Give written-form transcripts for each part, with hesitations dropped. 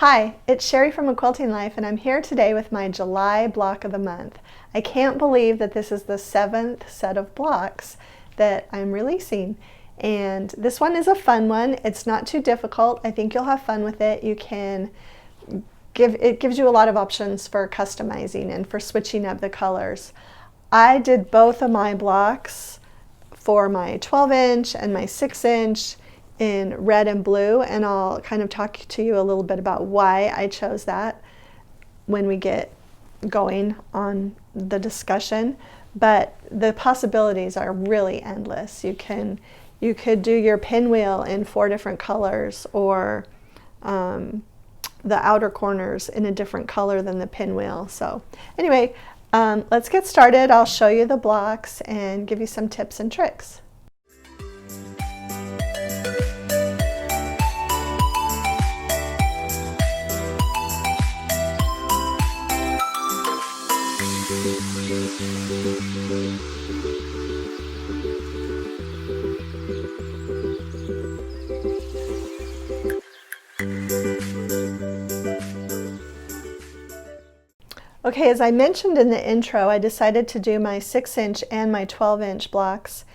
Hi, it's Sherry from A Quilting Life, and I'm here today with my July block of the month. I can't believe that this is the 7th set of blocks that I'm releasing. And this one is a fun one. It's not too difficult. I think you'll have fun with it. It gives you a lot of options for customizing and for switching up the colors. I did both of my blocks for my 12-inch and my 6-inch in red and blue, and I'll kind of talk to you a little bit about why I chose that when we get going on the discussion. But the possibilities are really endless. You could do your pinwheel in 4 different colors, or the outer corners in a different color than the pinwheel. So anyway, let's get started. I'll show you the blocks and give you some tips and tricks. Okay, as I mentioned in the intro, I decided to do my 6-inch and my 12-inch blocks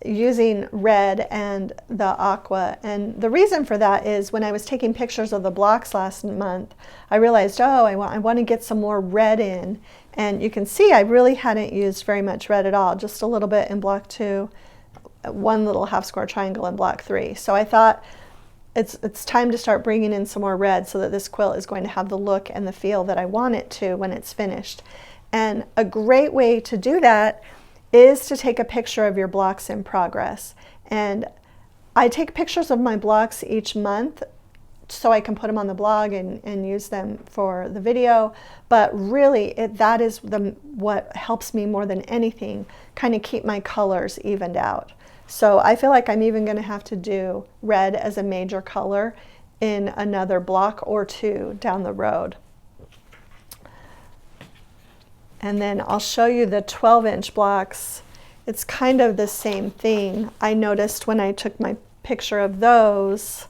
using red and the aqua. And the reason for that is when I was taking pictures of the blocks last month, I realized, oh, I want to get some more red in. And you can see I really hadn't used very much red at all, just a little bit in block 2, one little half square triangle in block 3. So I thought it's time to start bringing in some more red so that this quilt is going to have the look and the feel that I want it to when it's finished. And a great way to do that is to take a picture of your blocks in progress. And I take pictures of my blocks each month so I can put them on the blog and use them for the video. But really, that is what helps me more than anything kind of keep my colors evened out. So I feel like I'm even going to have to do red as a major color in another block or 2 down the road. And then I'll show you the 12-inch blocks. It's kind of the same thing. I noticed when I took my picture of those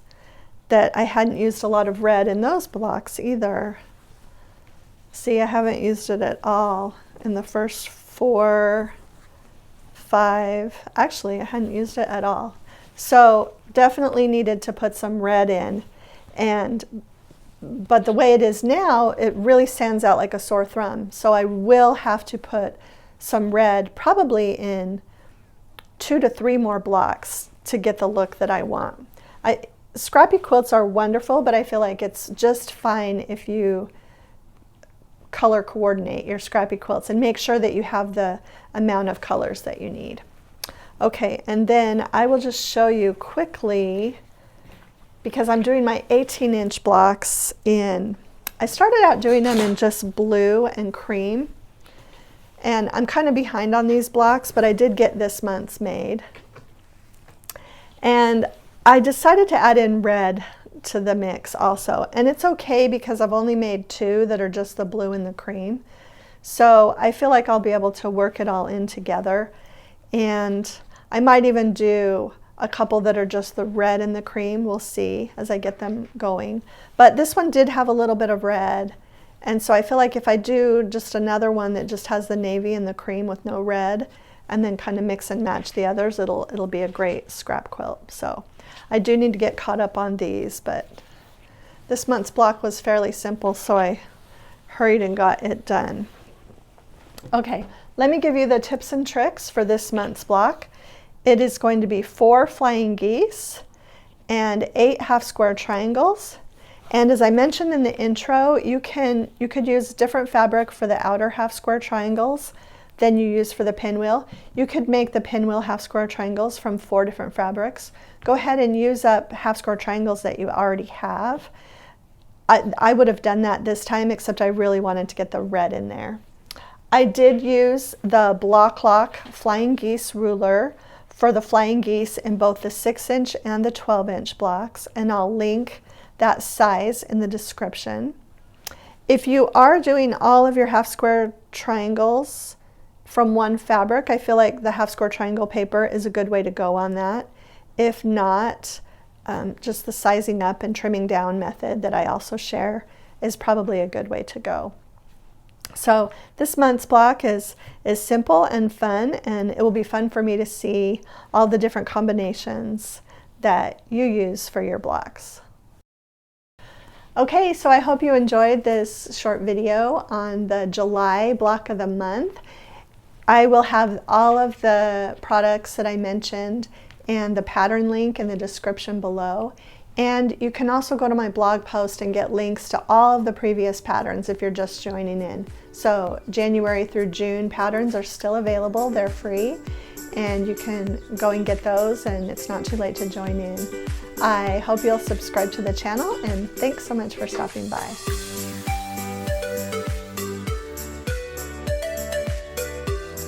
that I hadn't used a lot of red in those blocks either. See, I haven't used it at all in the first 4, 5. Actually, I hadn't used it at all. So definitely needed to put some red in. But the way it is now, it really stands out like a sore thumb. So I will have to put some red probably in 2 to 3 more blocks to get the look that I want. Scrappy quilts are wonderful, but I feel like it's just fine if you color coordinate your scrappy quilts and make sure that you have the amount of colors that you need. Okay, and then I will just show you quickly, because I'm doing my 18-inch blocks I started out doing them in just blue and cream, and I'm kind of behind on these blocks, but I did get this month's made. And I decided to add in red to the mix also, and it's okay because I've only made 2 that are just the blue and the cream. So I feel like I'll be able to work it all in together, and I might even do a couple that are just the red and the cream. We'll see as I get them going. But this one did have a little bit of red, and so I feel like if I do just another one that just has the navy and the cream with no red, and then kind of mix and match the others, it'll be a great scrap quilt. So I do need to get caught up on these, but this month's block was fairly simple, so I hurried and got it done. Okay, let me give you the tips and tricks for this month's block. It is going to be 4 flying geese and 8 half square triangles. And as I mentioned in the intro, you could use different fabric for the outer half square triangles than you use for the pinwheel. You could make the pinwheel half square triangles from 4 different fabrics. Go ahead and use up half square triangles that you already have. I would have done that this time, except I really wanted to get the red in there. I did use the Block Lock Flying Geese ruler for the flying geese in both the 6-inch and the 12-inch blocks, and I'll link that size in the description. If you are doing all of your half square triangles from one fabric, I feel like the half square triangle paper is a good way to go on that. If not, just the sizing up and trimming down method that I also share is probably a good way to go. So this month's block is simple and fun, and it will be fun for me to see all the different combinations that you use for your blocks. Okay, so I hope you enjoyed this short video on the July block of the month. I will have all of the products that I mentioned and the pattern link in the description below. And you can also go to my blog post and get links to all of the previous patterns if you're just joining in. So January through June patterns are still available. They're free, and you can go and get those, and it's not too late to join in. I hope you'll subscribe to the channel, and thanks so much for stopping by.